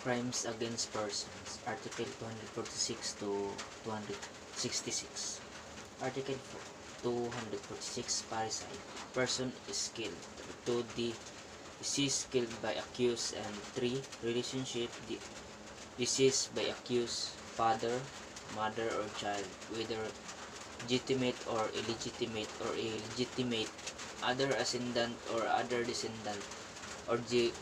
Crimes against persons, Article 246 to 266. Article 246, Parricide. Person is killed. 2. Deceased killed by accused. And 3. Relationship deceased by accused, father, mother, or child, whether legitimate or illegitimate or illegitimate, other ascendant or other descendant, or the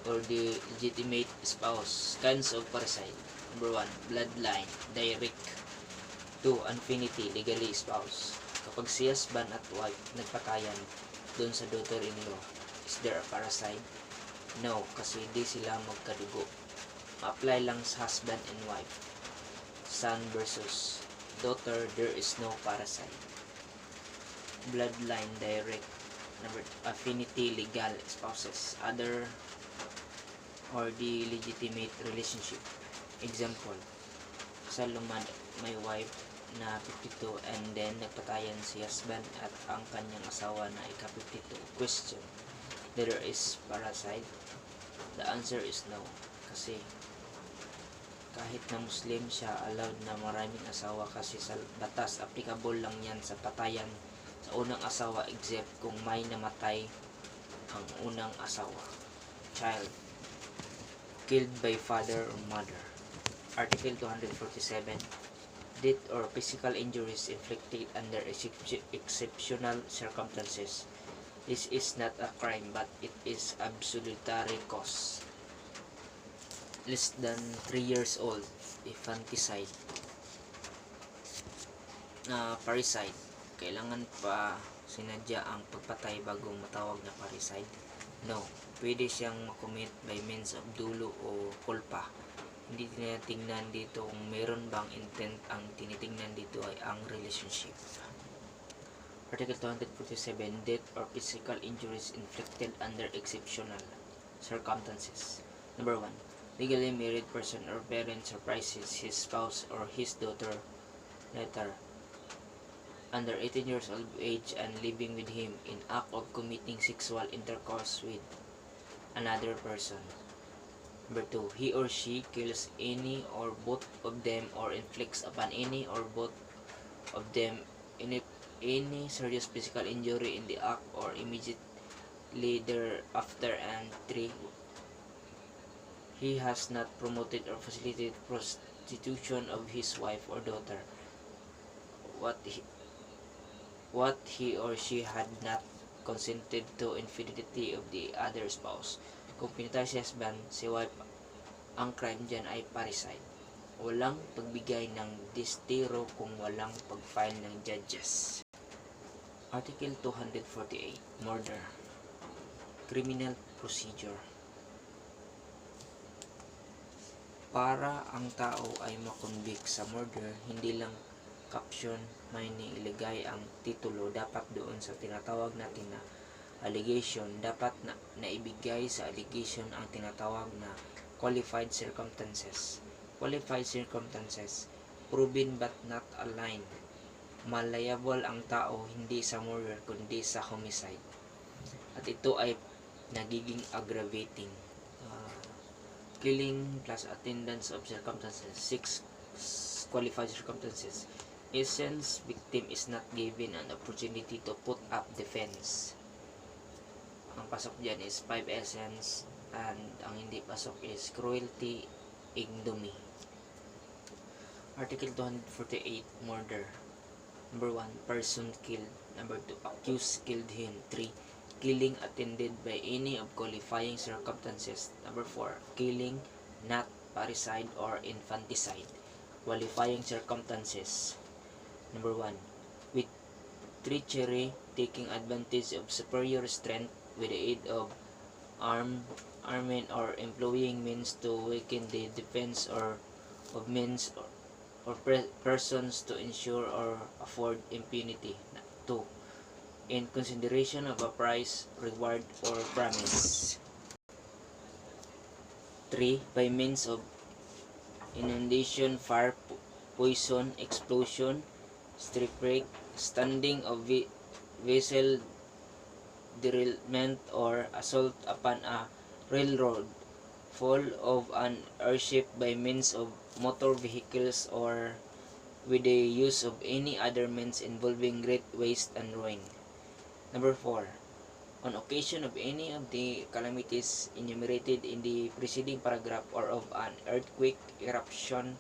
legitimate spouse. Kinds of parricide. Number 1, bloodline, direct. 2, affinity, legally spouse. Kapag si husband at wife nagpatayan doon sa daughter-in-law, is there a parricide? No, kasi di sila magkadugo. Ma-apply lang sa husband and wife. Son versus daughter, there is no parricide. Bloodline, direct. Number affinity, legal spouses, other or the legitimate relationship. Example, sa lumad may wife na 52 and then nagpatayan si husband at ang kanyang asawa na ika-52. Question, there is parricide? The answer is no, kasi kahit na Muslim siya, allowed na maraming asawa kasi sa batas applicable lang yan sa patayan sa unang asawa except kung may namatay ang unang asawa. Child killed by father or mother. Article 247. Death or physical injuries inflicted under exceptional circumstances. This is not a crime but it is absolutary cause. Less than 3 years old, infanticide. Parricide. Kailangan pa sinadya ang pagpatay bago matawag na parricide? No. Pwede siyang makomit by means of dulo o kulpa. Hindi tinitingnan dito kung meron bang intent. Ang tinitingnan dito ay ang relationship. Article 247. Death or physical injuries inflicted under exceptional circumstances. Number 1. Legally married person or parent surprises his spouse or his daughter later under 18 years of age and living with him in act of committing sexual intercourse with another person. Number 2, he or she kills any or both of them or inflicts upon any or both of them any serious physical injury in the act or immediately thereafter. And 3, he has not promoted or facilitated prostitution of his wife or daughter. What he or she had not consented to infidelity of the other spouse. Kung pinatay si husband, si wife, ang crime dyan ay parricide. Walang pagbigay ng testigo kung walang pag-file ng judges. Article 248. Murder. Criminal procedure. Para ang tao ay makonvict sa murder, hindi lang caption may niilagay ang titulo, dapat doon sa tinatawag natin na allegation, dapat na naibigay sa allegation ang tinatawag na qualified circumstances. Qualified circumstances, proven but not aligned. Malayable ang tao hindi sa murder kundi sa homicide. At ito ay nagiging aggravating. Killing plus attendance of circumstances. 6 qualified circumstances. Essence, victim is not given an opportunity to put up defense. Ang pasok dyan is 5 essence, and ang hindi pasok is cruelty, ignominy. Article 248, murder. Number 1, person killed. Number 2, accused killed him. 3, killing attended by any of qualifying circumstances. Number 4, killing not parricide or infanticide. Qualifying circumstances. Number 1, with treachery, taking advantage of superior strength with the aid of armament or employing means to weaken the defense or of means or persons to ensure or afford impunity. 2, in consideration of a price, reward, or promise. 3, by means of inundation, fire, poison, explosion, shipwreck, standing of vessel, derailment, or assault upon a railroad fall of an airship by means of motor vehicles or with the use of any other means involving great waste and ruin. Number 4. On occasion of any of the calamities enumerated in the preceding paragraph or of an earthquake, eruption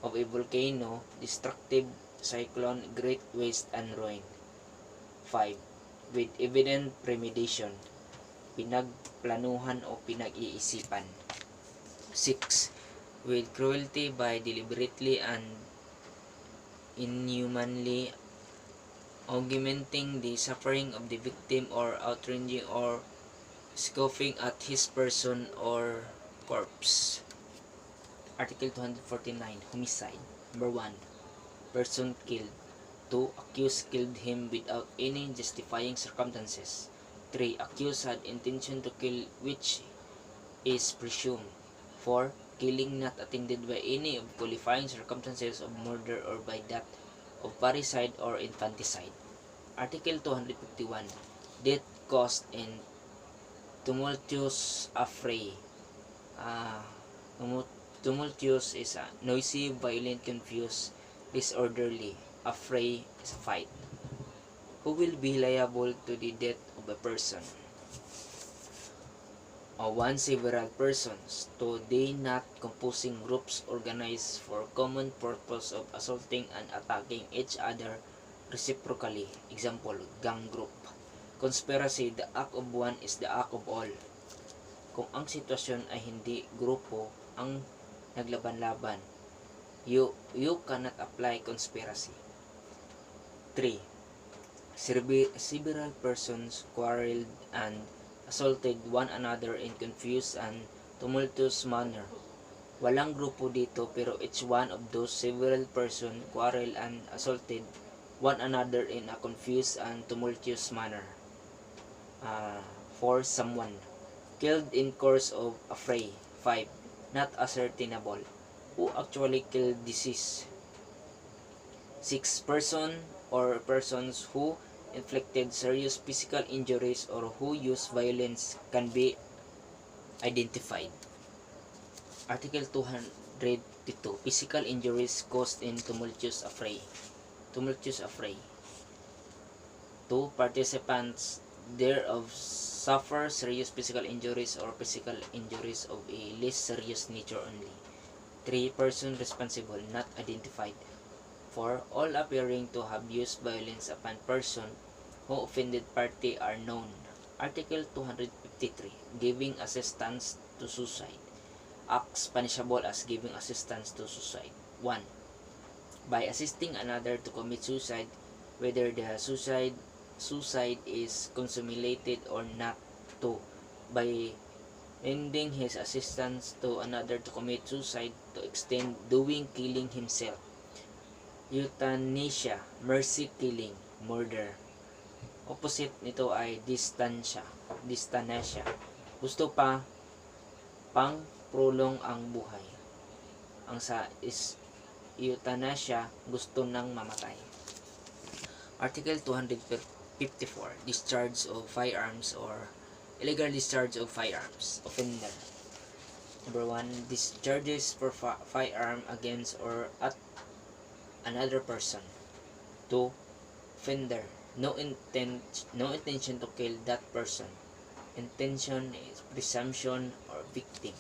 of a volcano, destructive cyclone, great waste and ruin. 5. With evident premeditation, pinagplanuhan o pinag-iisipan. 6. With cruelty by deliberately and inhumanly augmenting the suffering of the victim or outraging or scoffing at his person or corpse. Article 249, Homicide. Number 1. Person killed. 2. Accused killed him without any justifying circumstances. 3. Accused had intention to kill which is presumed. 4. Killing not attended by any of qualifying circumstances of murder or by that of parricide or infanticide. Article 251. Death caused in tumultuous affray. Tumultuous is noisy, violent, confused, disorderly. Affray is a fight. Who will be liable to the death of a person? Or one several persons, to they not composing groups organized for common purpose of assaulting and attacking each other reciprocally. Example, gang group. Conspiracy, the act of one is the act of all. Kung ang sitwasyon ay hindi grupo ang naglaban-laban, you cannot apply conspiracy. 3. Several persons quarreled and assaulted one another in confused and tumultuous manner. Walang grupo dito pero each one of those several persons quarreled and assaulted one another in a confused and tumultuous manner. For someone killed in course of a fray. 5. Not ascertainable who actually killed deceased. 6. Person or persons who inflicted serious physical injuries or who used violence can be identified. Article 252. Physical injuries caused in tumultuous affray. 2. Participants thereof suffer serious physical injuries or physical injuries of a less serious nature only. 3. Person responsible not identified. 4. All appearing to have used violence upon person who offended party are known. Article 253. Giving assistance to suicide. Acts punishable as giving assistance to suicide. 1. By assisting another to commit suicide, whether the suicide is consummated or not. 2. By lending his assistance to another to commit suicide to extend doing killing himself. Euthanasia, mercy killing, murder. Opposite nito ay dystanesia. Gusto pa pang prolong ang buhay. Ang sa is euthanasia, gusto nang mamatay. Article 254. Discharge of firearms or illegal discharge of firearms. Offender. Number 1. Discharges for firearm against or at another person. 2. Offender. No intention to kill that person. Intention is presumption or victim.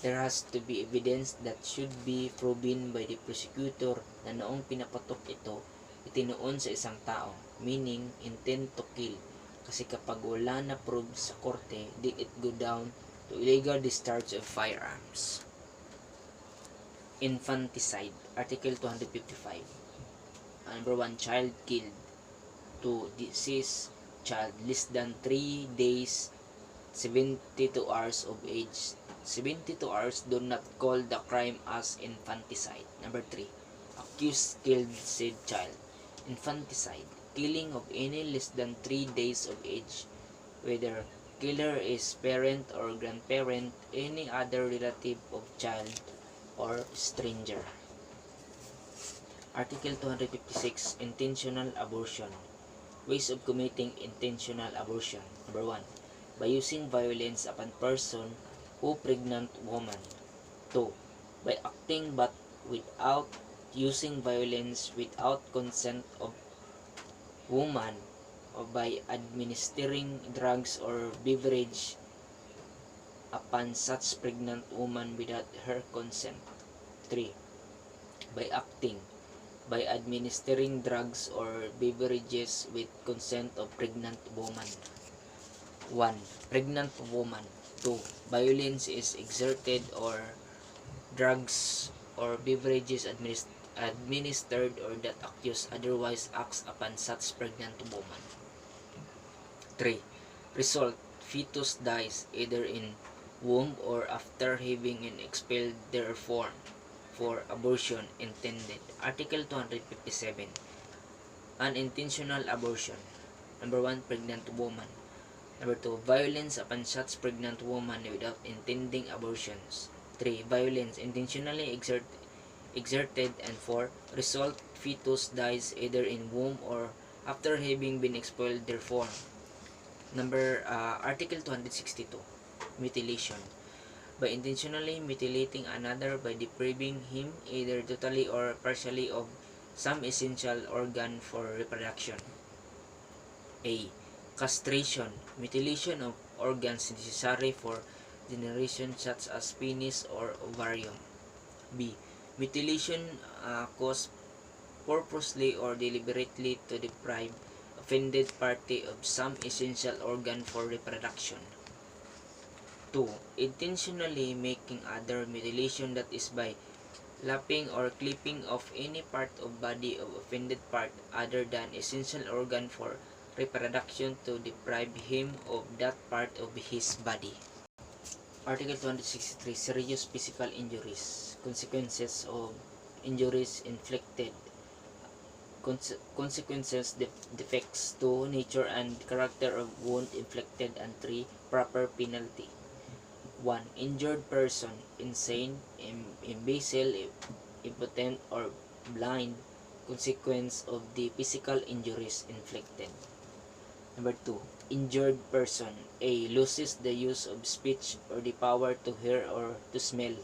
There has to be evidence that should be proven by the prosecutor na noong pinapatok ito, itinuon sa isang tao, meaning intent to kill. Kasi kapag wala na prove sa korte, did it go down to illegal discharge of firearms. Infanticide. Article 255. Number 1. Child killed. 2. Deceased child less than 3 days 72 hours of age. 72 hours do not call the crime as infanticide. Number 3. Accused killed said child. Infanticide. Killing of any less than 3 days of age, whether killer is parent or grandparent, any other relative of child, or stranger. Article 256. Intentional abortion. Ways of committing intentional abortion. Number 1. By using violence upon person O pregnant woman. 2. By acting but without using violence without consent of woman, or by administering drugs or beverage upon such pregnant woman without her consent. 3. By acting by administering drugs or beverages with consent of pregnant woman. 1. Pregnant woman. 2. Violence is exerted or drugs or beverages administered or that accused otherwise acts upon such pregnant woman. 3. Result: fetus dies either in womb or after having been expelled therefore for abortion intended. Article 257. Unintentional abortion. Number 1, pregnant woman. Number 2, violence upon such pregnant woman without intending abortions. 3. Violence intentionally exerted. And 4. Result: fetus dies either in womb or after having been expelled therefore. Article 262. Mutilation. By intentionally mutilating another by depriving him either totally or partially of some essential organ for reproduction. A. Castration. Mutilation of organs necessary for generation such as penis or ovarium. B. Mutilation caused purposely or deliberately to deprive offended party of some essential organ for reproduction. 2. Intentionally making other mutilation, that is by lopping or clipping off any part of body of offended part other than essential organ for reproduction to deprive him of that part of his body. Article 263. Serious physical injuries. Consequences of injuries inflicted. Consequences, defects to nature and character of wound inflicted. And 3. Proper penalty. 1. Injured person: insane, imbecile, impotent, or blind. Consequence of the physical injuries inflicted. Number 2. Injured person: A. Loses the use of speech or the power to hear or to smell,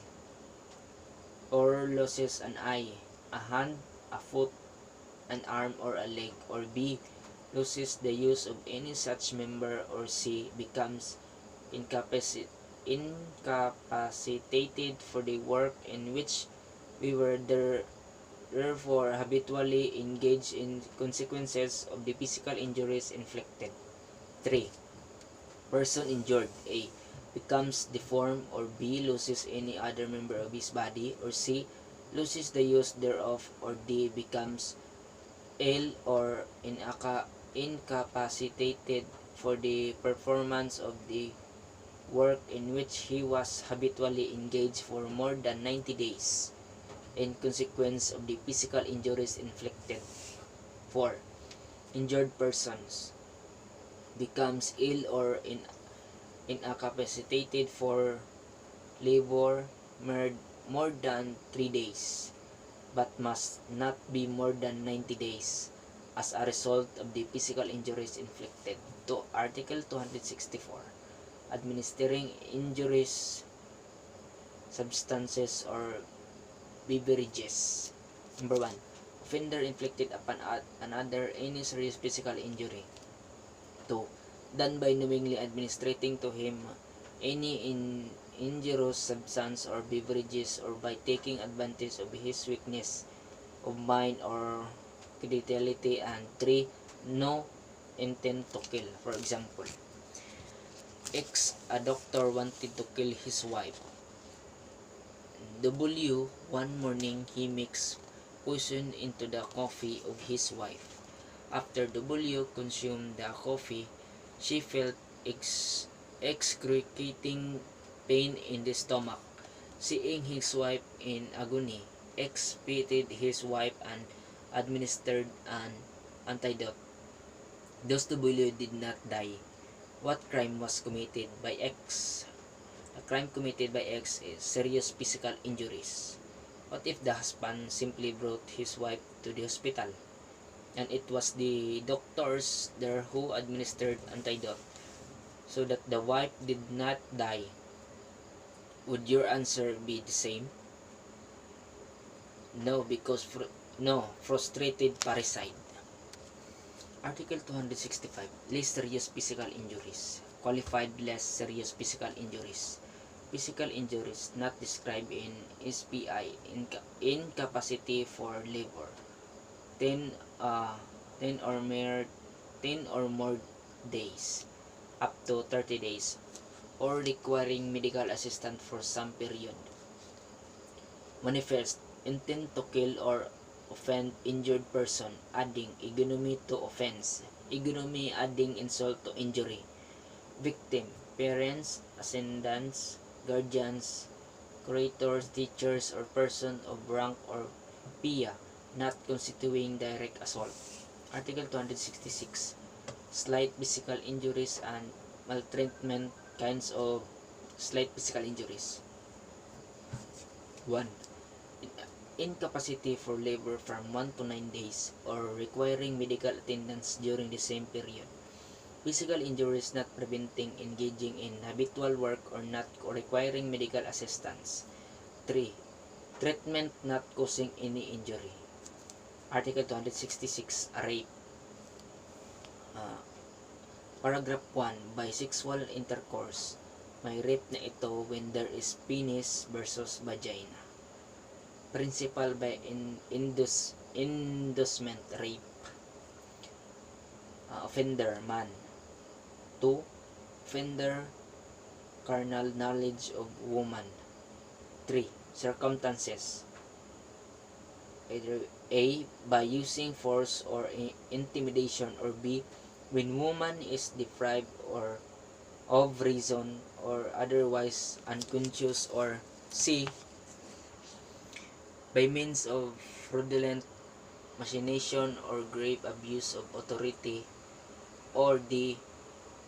or loses an eye, a hand, a foot, an arm, or a leg. Or B. Loses the use of any such member. Or C. Becomes incapacitated for the work in which we were therefore habitually engaged in. Consequences of the physical injuries inflicted. 3. Person injured: A. Becomes deformed, or B. Loses any other member of his body, or C. Loses the use thereof, or D. Becomes ill or incapacitated for the performance of the work in which he was habitually engaged for more than 90 days in consequence of the physical injuries inflicted. 4. Injured persons: becomes ill or incapacitated for labor more than 3 days, but must not be more than 90 days as a result of the physical injuries inflicted. To Article 264. Administering injuries, substances, or beverages. Number 1. Offender inflicted upon another any serious physical injury. 2. Done by knowingly administering to him any injurious substance or beverages, or by taking advantage of his weakness of mind or credulity. And 3. No intent to kill. For example, X, a doctor, wanted to kill his wife. W, one morning he mixed poison into the coffee of his wife. After W consumed the coffee, she felt excruciating pain in the stomach. Seeing his wife in agony, X pitied his wife and administered an antidote. Thus W did not die. What crime was committed by X? A crime committed by X is serious physical injuries. What if the husband simply brought his wife to the hospital, and it was the doctors there who administered antidote so that the wife did not die? Would your answer be the same? No, because frustrated parricide. Article 265, less serious physical injuries. Qualified less serious physical injuries. Physical injuries not described in SPI, incapacity for labor, 10, uh, 10 or more 10 or more days, up to 30 days, or requiring medical assistance for some period. Manifest, intent to kill or offend injured person, adding ignominy to offense, ignominy adding insult to injury. Victim, parents, ascendants, guardians, curators, teachers, or person of rank or PIA, not constituting direct assault. Article 266, slight physical injuries and maltreatment, kinds of slight physical injuries. 1. Incapacity for labor from 1 to 9 days or requiring medical attendance during the same period. Physical injuries not preventing engaging in habitual work or not requiring medical assistance. 3. Treatment not causing any injury. Article 266, rape. Paragraph 1, bisexual intercourse. May rape na ito when there is penis versus vagina. Principal by inducement rape. Offender, man. 2. Offender, carnal knowledge of woman. 3. Circumstances. Either A. By using force or intimidation, or B. When woman is deprived or of reason or otherwise unconscious, or C. By means of fraudulent machination or grave abuse of authority, or D.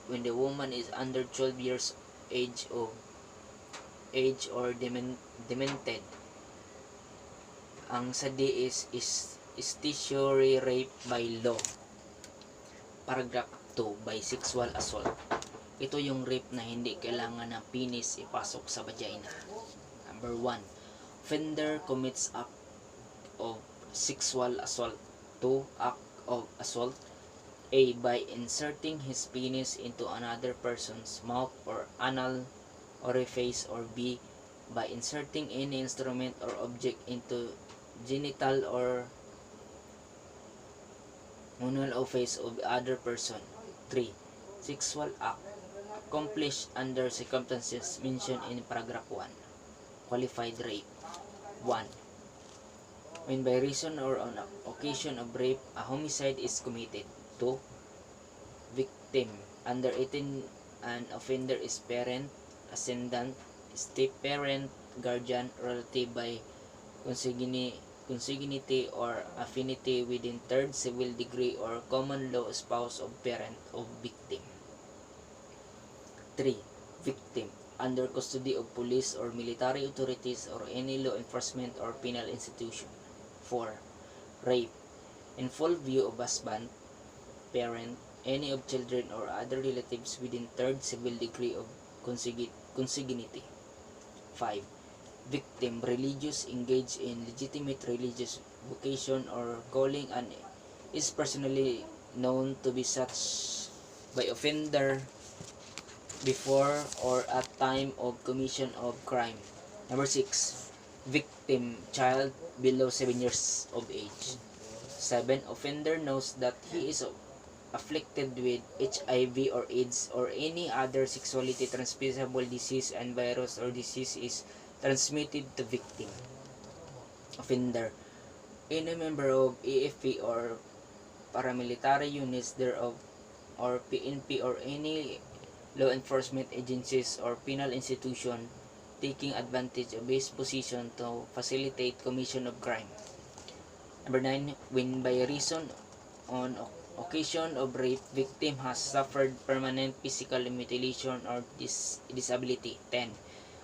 When the woman is under 12 years age or demented. Ang sa D is statutory rape by law. Paragraph 2, bisexual assault. Ito yung rape na hindi kailangan ng penis ipasok sa vagina. Number 1, offender commits act of sexual assault. 2. Act of assault. A. By inserting his penis into another person's mouth or anal orifice, or B. By inserting any instrument or object into genital or anal orifice of the other person. 3. Sexual act accomplished under circumstances mentioned in paragraph 1. Qualified rape. 1. When by reason or on occasion of rape, a homicide is committed. 2. Victim, under 18, an offender is parent, ascendant, step-parent, guardian, relative by consanguinity or affinity within third civil degree or common law spouse of parent of victim. 3. Victim, under custody of police or military authorities or any law enforcement or penal institution. 4. Rape, in full view of husband, parent, any of children or other relatives within third civil degree of consanguinity. 5. Victim, religious, engaged in legitimate religious vocation or calling and is personally known to be such by offender before or at time of commission of crime. Number 6. Victim, child below 7 years of age. 7. Offender knows that he is afflicted with HIV or AIDS or any other sexually transmissible disease and virus or disease is transmitted to victim. Offender, any member of AFP or paramilitary units thereof or PNP or any law enforcement agencies or penal institution taking advantage of his position to facilitate commission of crime. Number 9, when by reason on occasion of rape, victim has suffered permanent physical mutilation or disability. 10.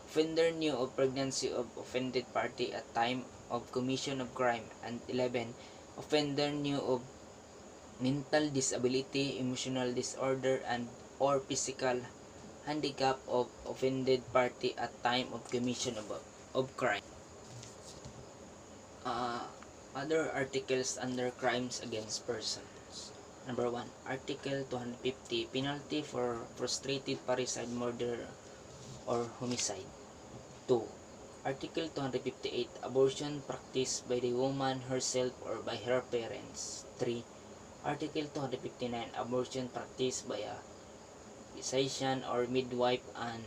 Offender knew of pregnancy of offended party at time of commission of crime. And 11. Offender knew of mental disability, emotional disorder, and or physical handicap of offended party at time of commission of crime. Other articles under crimes against persons. Number 1, Article 250, penalty for frustrated parricide, murder, or homicide. 2. Article 258, abortion practiced by the woman herself or by her parents. 3. Article 259, abortion practiced by a physician or midwife and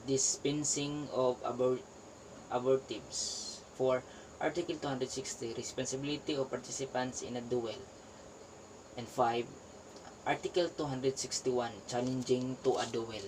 dispensing of abortives. 4. Article 260, responsibility of participants in a duel. And 5. Article 261, challenging to a duel.